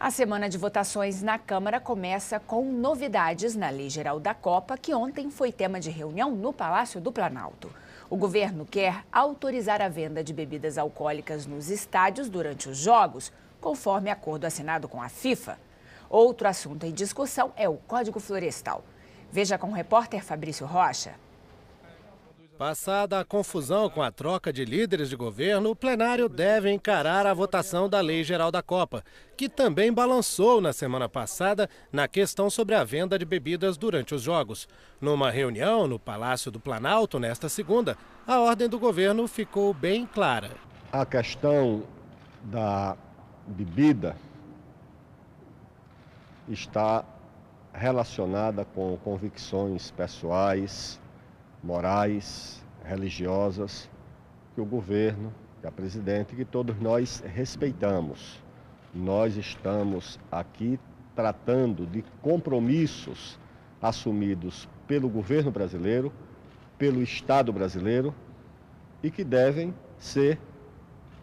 A semana de votações na Câmara começa com novidades na Lei Geral da Copa, que ontem foi tema de reunião no Palácio do Planalto. O governo quer autorizar a venda de bebidas alcoólicas nos estádios durante os jogos, conforme acordo assinado com a FIFA. Outro assunto em discussão é o Código Florestal. Veja com o repórter Fabrício Rocha. Passada a confusão com a troca de líderes de governo, o plenário deve encarar a votação da Lei Geral da Copa, que também balançou na semana passada na questão sobre a venda de bebidas durante os jogos. Numa reunião no Palácio do Planalto, nesta segunda, a ordem do governo ficou bem clara. A questão da bebida está relacionada com convicções pessoais, morais, religiosas, que o governo, que a presidente, que todos nós respeitamos. Nós estamos aqui tratando de compromissos assumidos pelo governo brasileiro, pelo Estado brasileiro e que devem ser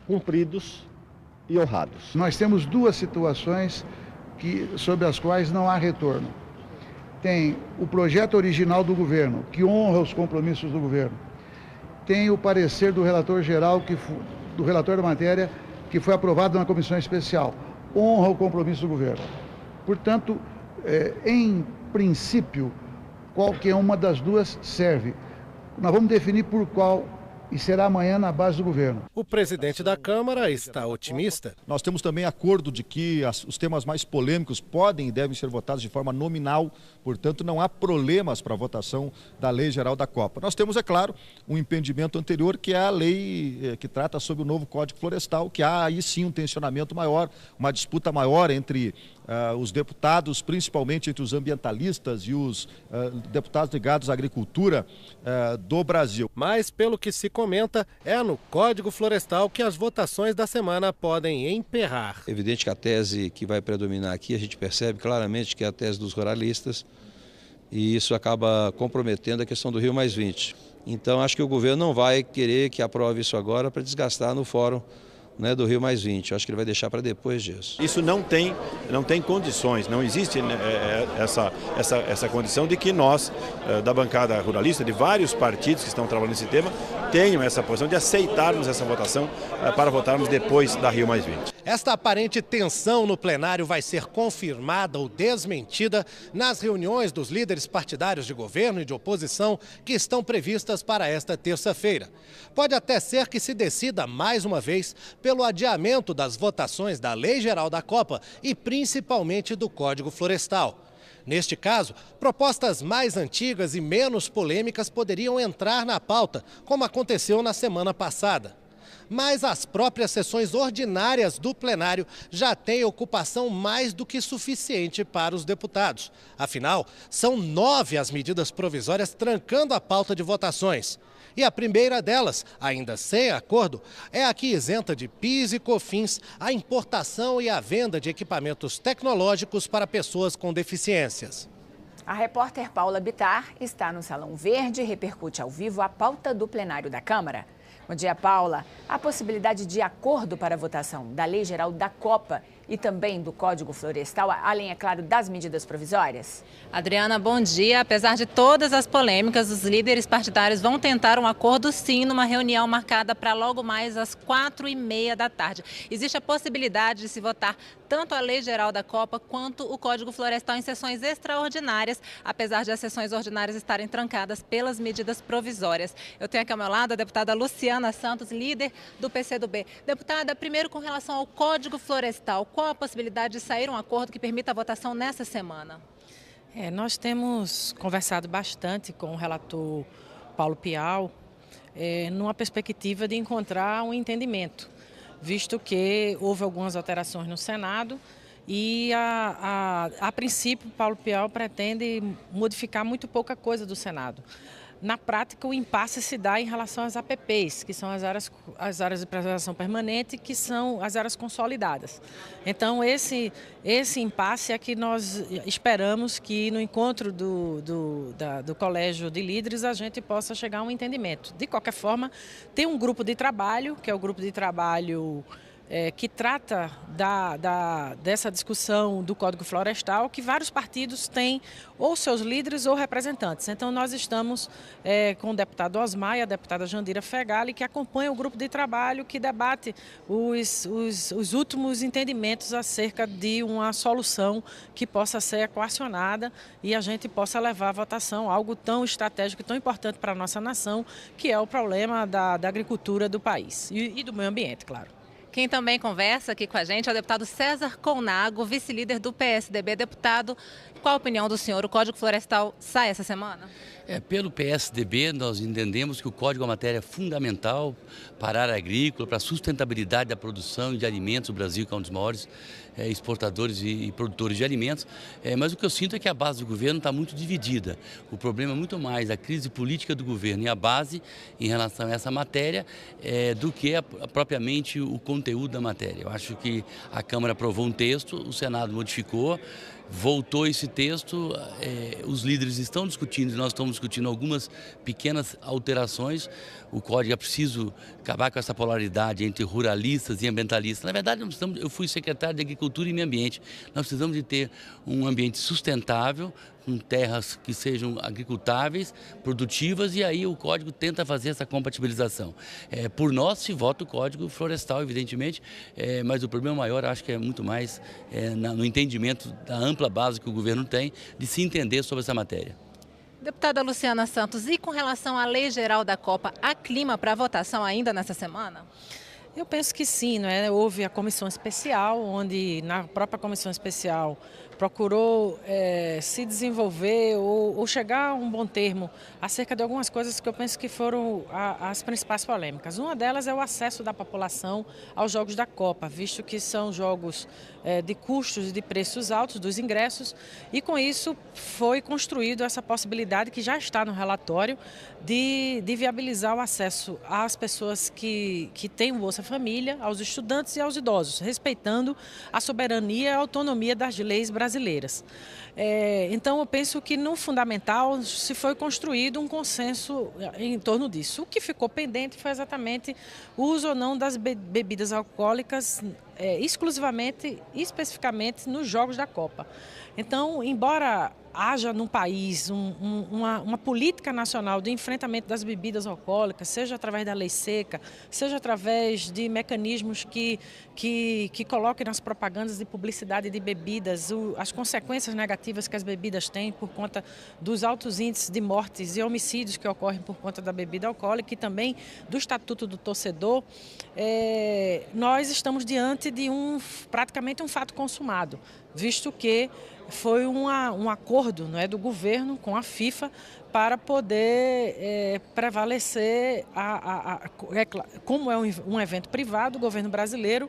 cumpridos e honrados. Nós temos duas situações sobre as quais não há retorno. Tem o projeto original do governo, que honra os compromissos do governo. Tem o parecer do relator geral, do relator da matéria, que foi aprovado na comissão especial. Honra o compromisso do governo. Portanto, em princípio, qualquer uma das duas serve. Nós vamos definir por qual e será amanhã na base do governo. O presidente da Câmara está otimista. Nós temos também acordo de que os temas mais polêmicos podem e devem ser votados de forma nominal, portanto não há problemas para a votação da Lei Geral da Copa. Nós temos, é claro, um impedimento anterior, que é a lei que trata sobre o novo Código Florestal, que há aí sim um tensionamento maior, uma disputa maior entre os deputados, principalmente entre os ambientalistas e os deputados ligados à agricultura do Brasil. Mas, pelo que se comenta, é no Código Florestal que as votações da semana podem emperrar. É evidente que a tese que vai predominar aqui, a gente percebe claramente que é a tese dos ruralistas, e isso acaba comprometendo a questão do Rio+20. Então, acho que o governo não vai querer que aprove isso agora para desgastar no fórum do Rio+20. Acho que ele vai deixar para depois disso. Isso não tem condições, não existe essa condição de que nós, da bancada ruralista, de vários partidos que estão trabalhando nesse tema, tenham essa posição de aceitarmos essa votação para votarmos depois da Rio+20. Esta aparente tensão no plenário vai ser confirmada ou desmentida nas reuniões dos líderes partidários de governo e de oposição que estão previstas para esta terça-feira. Pode até ser que se decida mais uma vez pelo adiamento das votações da Lei Geral da Copa e principalmente do Código Florestal. Neste caso, propostas mais antigas e menos polêmicas poderiam entrar na pauta, como aconteceu na semana passada. Mas as próprias sessões ordinárias do plenário já têm ocupação mais do que suficiente para os deputados. Afinal, são 9 as medidas provisórias trancando a pauta de votações. E a primeira delas, ainda sem acordo, é a que isenta de PIS e COFINS a importação e a venda de equipamentos tecnológicos para pessoas com deficiências. A repórter Paula Bittar está no Salão Verde e repercute ao vivo a pauta do plenário da Câmara. Bom dia, Paula. A possibilidade de acordo para a votação da Lei Geral da Copa e também do Código Florestal, além, é claro, das medidas provisórias? Adriana, bom dia. Apesar de todas as polêmicas, os líderes partidários vão tentar um acordo sim numa reunião marcada para logo mais às 4h30 da tarde. Existe a possibilidade de se votar tanto a Lei Geral da Copa quanto o Código Florestal em sessões extraordinárias, apesar de as sessões ordinárias estarem trancadas pelas medidas provisórias. Eu tenho aqui ao meu lado a deputada Luciana Santos, líder do PCdoB. Deputada, primeiro com relação ao Código Florestal, qual a possibilidade de sair um acordo que permita a votação nessa semana? Nós temos conversado bastante com o relator Paulo Pial, numa perspectiva de encontrar um entendimento, visto que houve algumas alterações no Senado e, a princípio, Paulo Pial pretende modificar muito pouca coisa do Senado. Na prática, o impasse se dá em relação às APPs, que são as áreas de preservação permanente, que são as áreas consolidadas. Então, esse impasse é que nós esperamos que no encontro do Colégio de Líderes a gente possa chegar a um entendimento. De qualquer forma, tem um grupo de trabalho, que é o grupo de trabalho que trata dessa discussão do Código Florestal, que vários partidos têm ou seus líderes ou representantes. Então nós estamos com o deputado Osmar e a deputada Jandira Fegali, que acompanham o grupo de trabalho que debate os últimos entendimentos acerca de uma solução que possa ser equacionada e a gente possa levar à votação algo tão estratégico e tão importante para a nossa nação, que é o problema da agricultura do país e do meio ambiente, claro. Quem também conversa aqui com a gente é o deputado César Colnago, vice-líder do PSDB. Deputado, qual a opinião do senhor? O Código Florestal sai essa semana? Pelo PSDB, nós entendemos que o Código é uma matéria fundamental para a área agrícola, para a sustentabilidade da produção de alimentos. O Brasil, que é um dos maiores exportadores e produtores de alimentos, mas o que eu sinto é que a base do governo está muito dividida. O problema é muito mais a crise política do governo e a base em relação a essa matéria do que propriamente o conteúdo da matéria. Eu acho que a Câmara aprovou um texto, o Senado modificou, voltou esse texto, os líderes estão discutindo, nós estamos discutindo algumas pequenas alterações. O Código é preciso acabar com essa polaridade entre ruralistas e ambientalistas. Na verdade, eu fui secretário de Agricultura e Meio Ambiente. Nós precisamos de ter um ambiente sustentável, com terras que sejam agricultáveis, produtivas, e aí o Código tenta fazer essa compatibilização. Por nós se vota o Código Florestal, evidentemente, mas o problema maior acho que é muito mais no entendimento da ampla base que o governo tem de se entender sobre essa matéria. Deputada Luciana Santos, e com relação à Lei Geral da Copa, há clima para votação ainda nessa semana? Eu penso que sim, né? Houve a comissão especial, onde na própria comissão especial procurou se desenvolver ou chegar a um bom termo acerca de algumas coisas que eu penso que foram as principais polêmicas. Uma delas é o acesso da população aos Jogos da Copa, visto que são jogos de custos e de preços altos dos ingressos, e com isso foi construído essa possibilidade que já está no relatório de viabilizar o acesso às pessoas que têm Bolsa Família, aos estudantes e aos idosos, respeitando a soberania e a autonomia das leis brasileiras. Então eu penso que no fundamental se foi construído um consenso em torno disso. O que ficou pendente foi exatamente o uso ou não das bebidas alcoólicas exclusivamente, especificamente nos Jogos da Copa. Então, embora haja no país uma política nacional de enfrentamento das bebidas alcoólicas, seja através da lei seca, seja através de mecanismos que coloquem nas propagandas de publicidade de bebidas as consequências negativas que as bebidas têm por conta dos altos índices de mortes e homicídios que ocorrem por conta da bebida alcoólica e também do Estatuto do Torcedor, nós estamos diante de praticamente um fato consumado, visto que foi um acordo, não é, do governo com a FIFA para poder prevalecer, como é um evento privado, o governo brasileiro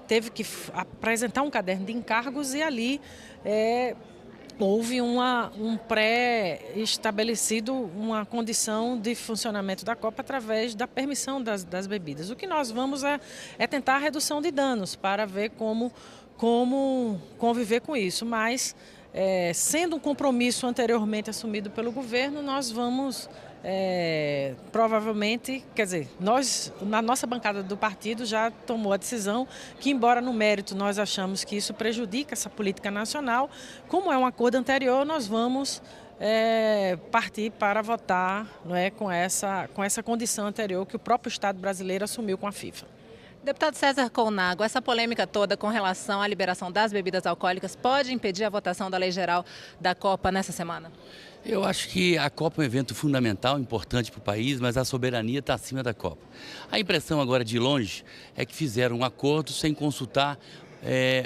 teve que apresentar um caderno de encargos e ali houve um pré-estabelecido, uma condição de funcionamento da Copa através da permissão das bebidas. O que nós vamos é tentar a redução de danos para ver como conviver com isso, mas sendo um compromisso anteriormente assumido pelo governo, nós vamos provavelmente, quer dizer, na nossa bancada do partido já tomou a decisão que, embora no mérito nós achamos que isso prejudica essa política nacional, como é um acordo anterior, nós vamos partir para votar, não é, com essa condição anterior que o próprio Estado brasileiro assumiu com a FIFA. Deputado César Colnago, essa polêmica toda com relação à liberação das bebidas alcoólicas pode impedir a votação da Lei Geral da Copa nessa semana? Eu acho que a Copa é um evento fundamental, importante para o país, mas a soberania está acima da Copa. A impressão agora de longe é que fizeram um acordo sem consultar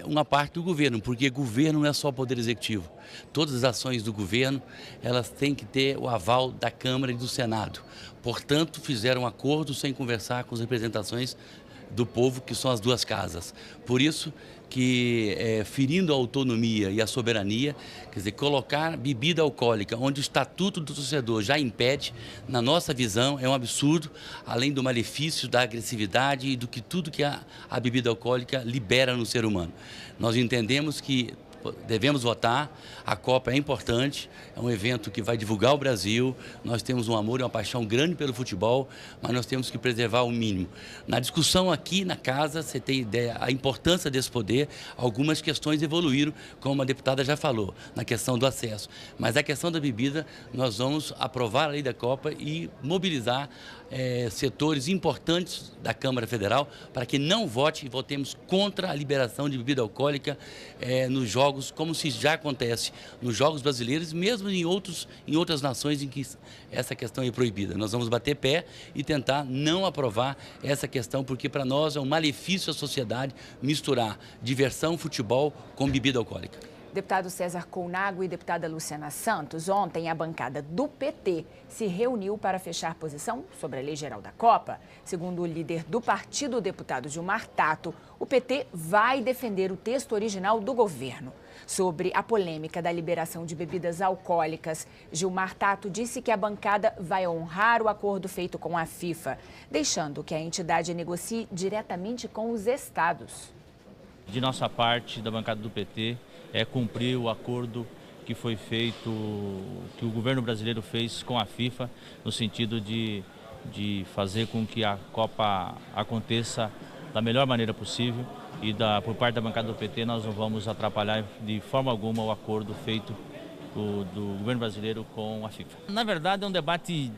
uma parte do governo, porque governo não é só poder executivo. Todas as ações do governo, elas têm que ter o aval da Câmara e do Senado. Portanto, fizeram um acordo sem conversar com as representações do povo, que são as duas casas. Por isso que, ferindo a autonomia e a soberania, quer dizer, colocar bebida alcoólica onde o Estatuto do Torcedor já impede, na nossa visão, é um absurdo, além do malefício, da agressividade e do que tudo que a bebida alcoólica libera no ser humano. Nós entendemos que devemos votar. A Copa é importante, é um evento que vai divulgar o Brasil. Nós temos um amor e uma paixão grande pelo futebol, mas nós temos que preservar o mínimo. Na discussão aqui na casa, você tem ideia a importância desse poder. Algumas questões evoluíram, como a deputada já falou, na questão do acesso. Mas a questão da bebida, nós vamos aprovar a lei da Copa e mobilizar setores importantes da Câmara Federal para que não vote e votemos contra a liberação de bebida alcoólica nos jogos, como se já acontece nos jogos brasileiros, mesmo em outras nações em que essa questão é proibida. Nós vamos bater pé e tentar não aprovar essa questão, porque para nós é um malefício à sociedade misturar diversão, futebol com bebida alcoólica. Deputado César Colnago e deputada Luciana Santos, ontem a bancada do PT se reuniu para fechar posição sobre a Lei Geral da Copa. Segundo o líder do partido, o deputado Gilmar Tato, o PT vai defender o texto original do governo. Sobre a polêmica da liberação de bebidas alcoólicas, Gilmar Tato disse que a bancada vai honrar o acordo feito com a FIFA, deixando que a entidade negocie diretamente com os estados. De nossa parte, da bancada do PT, é cumprir o acordo que foi feito, que o governo brasileiro fez com a FIFA, no sentido de fazer com que a Copa aconteça da melhor maneira possível. E por parte da bancada do PT nós não vamos atrapalhar de forma alguma o acordo feito do governo brasileiro com a FIFA. Na verdade é um debate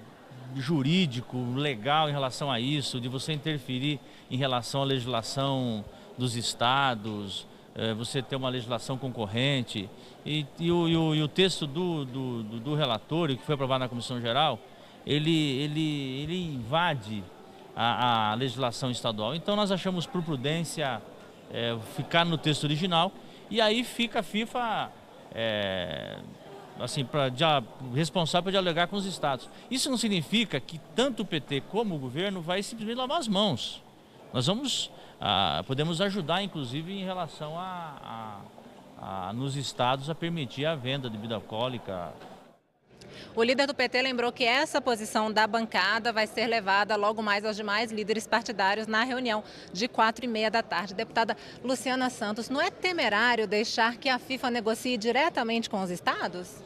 jurídico, legal em relação a isso, de você interferir em relação à legislação dos estados, você ter uma legislação concorrente e o texto do relatório que foi aprovado na Comissão Geral, ele invade a legislação estadual. Então nós achamos por prudência ficar no texto original e aí fica a FIFA assim, responsável por dialogar com os estados. Isso não significa que tanto o PT como o governo vai simplesmente lavar as mãos. Nós podemos ajudar, inclusive, em relação nos estados a permitir a venda de bebida alcoólica. O líder do PT lembrou que essa posição da bancada vai ser levada logo mais aos demais líderes partidários na reunião de 4h30 da tarde. Deputada Luciana Santos, não é temerário deixar que a FIFA negocie diretamente com os estados?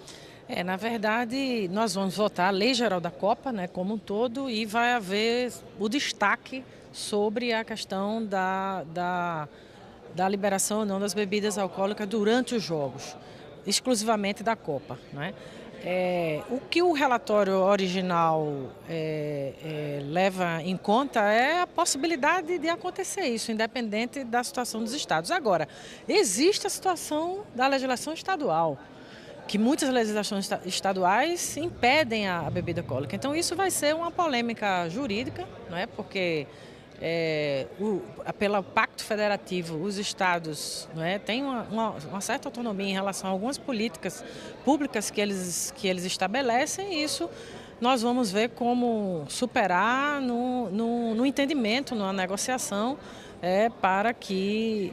Na verdade, nós vamos votar a Lei Geral da Copa, né, como um todo, e vai haver o destaque sobre a questão da liberação ou não das bebidas alcoólicas durante os jogos, exclusivamente da Copa, né? O que o relatório original leva em conta é a possibilidade de acontecer isso, independente da situação dos estados. Agora, existe a situação da legislação estadual, que muitas legislações estaduais impedem a bebida alcoólica. Então, isso vai ser uma polêmica jurídica, não é? Porque pelo Pacto Federativo, os estados, não é, têm uma certa autonomia em relação a algumas políticas públicas que eles estabelecem, e isso nós vamos ver como superar no entendimento, numa negociação, para que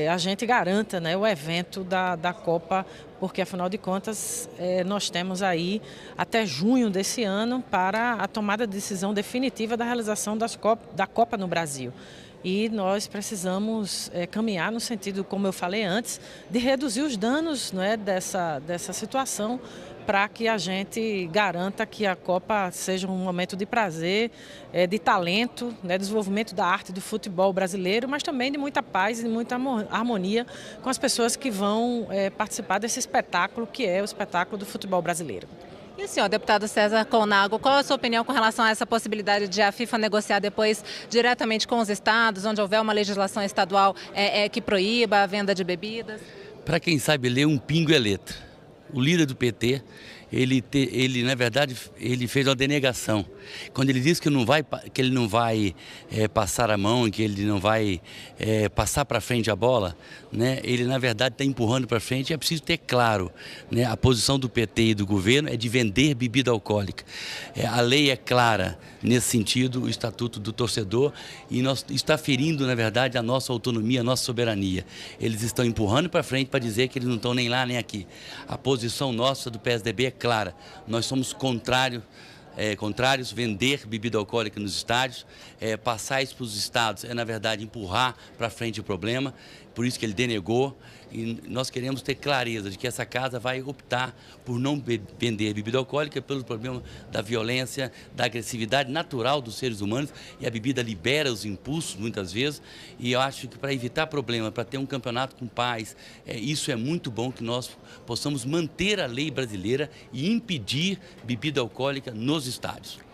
a gente garanta, né, o evento da Copa, porque afinal de contas nós temos aí até junho desse ano para a tomada de decisão definitiva da realização da Copa no Brasil. E nós precisamos caminhar no sentido, como eu falei antes, de reduzir os danos, não é, dessa situação, para que a gente garanta que a Copa seja um momento de prazer, de talento, né, desenvolvimento da arte do futebol brasileiro, mas também de muita paz e de muita harmonia com as pessoas que vão participar desse espetáculo, que é o espetáculo do futebol brasileiro. E o senhor, deputado César Colnago, qual a sua opinião com relação a essa possibilidade de a FIFA negociar depois diretamente com os estados, onde houver uma legislação estadual que proíba a venda de bebidas? Para quem sabe ler, um pingo é letra. O líder do PT, ele na verdade, ele fez uma denegação. Quando ele disse que ele não vai passar a mão, que ele não vai passar para frente a bola, né, ele na verdade está empurrando para frente. É preciso ter claro, né, a posição do PT e do governo é de vender bebida alcoólica. A lei é clara nesse sentido, o Estatuto do Torcedor, e está ferindo, na verdade, a nossa autonomia, a nossa soberania. Eles estão empurrando para frente para dizer que eles não estão nem lá nem aqui. A posição nossa do PSDB é clara, nós somos contrários, vender bebida alcoólica nos estádios, passar isso para os estados na verdade, empurrar para frente o problema, por isso que ele denegou. E nós queremos ter clareza de que essa casa vai optar por não vender bebida alcoólica pelo problema da violência, da agressividade natural dos seres humanos, e a bebida libera os impulsos muitas vezes, e eu acho que para evitar problema, para ter um campeonato com paz, isso é muito bom que nós possamos manter a lei brasileira e impedir bebida alcoólica nos estádios.